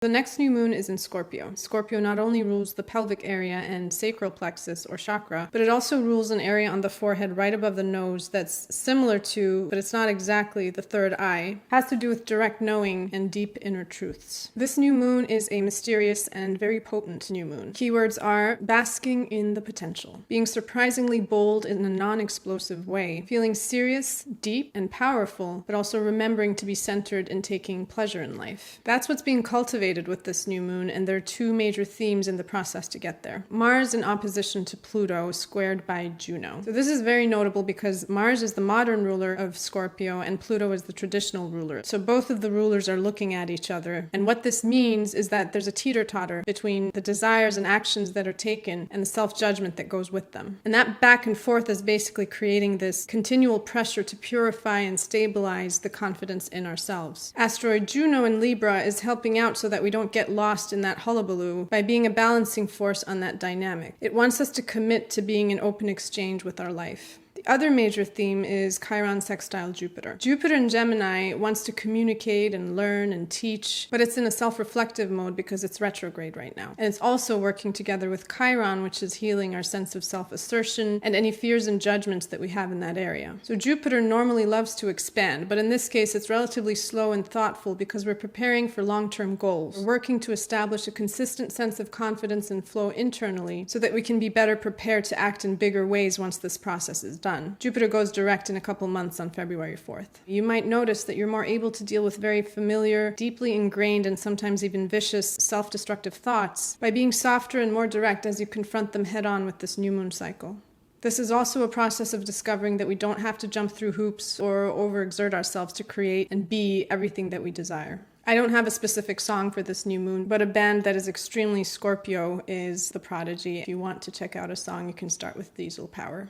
The next new moon is in Scorpio. Scorpio not only rules the pelvic area and sacral plexus or chakra, but it also rules an area on the forehead right above the nose that's similar to, but it's not exactly, the third eye. It has to do with direct knowing and deep inner truths. This new moon is a mysterious and very potent new moon. Keywords are basking in the potential, being surprisingly bold in a non-explosive way, feeling serious, deep, and powerful, but also remembering to be centered in taking pleasure in life. That's what's being cultivated with this new moon, and there are two major themes in the process to get there. Mars in opposition to Pluto, squared by Juno. So this is very notable because Mars is the modern ruler of Scorpio and Pluto is the traditional ruler. So both of the rulers are looking at each other. And what this means is that there's a teeter-totter between the desires and actions that are taken and the self-judgment that goes with them. And that back and forth is basically creating this continual pressure to purify and stabilize the confidence in ourselves. Asteroid Juno in Libra is helping out so that we don't get lost in that hullabaloo by being a balancing force on that dynamic. It wants us to commit to being in open exchange with our life. The other major theme is Chiron sextile Jupiter. Jupiter in Gemini wants to communicate and learn and teach, but it's in a self-reflective mode because it's retrograde right now. And it's also working together with Chiron, which is healing our sense of self-assertion and any fears and judgments that we have in that area. So Jupiter normally loves to expand, but in this case it's relatively slow and thoughtful because we're preparing for long-term goals. We're working to establish a consistent sense of confidence and flow internally so that we can be better prepared to act in bigger ways once this process is done. Jupiter goes direct in a couple months on February 4th. You might notice that you're more able to deal with very familiar, deeply ingrained, and sometimes even vicious self-destructive thoughts by being softer and more direct as you confront them head-on with this new moon cycle. This is also a process of discovering that we don't have to jump through hoops or overexert ourselves to create and be everything that we desire. I don't have a specific song for this new moon, but a band that is extremely Scorpio is The Prodigy. If you want to check out a song, you can start with Diesel Power.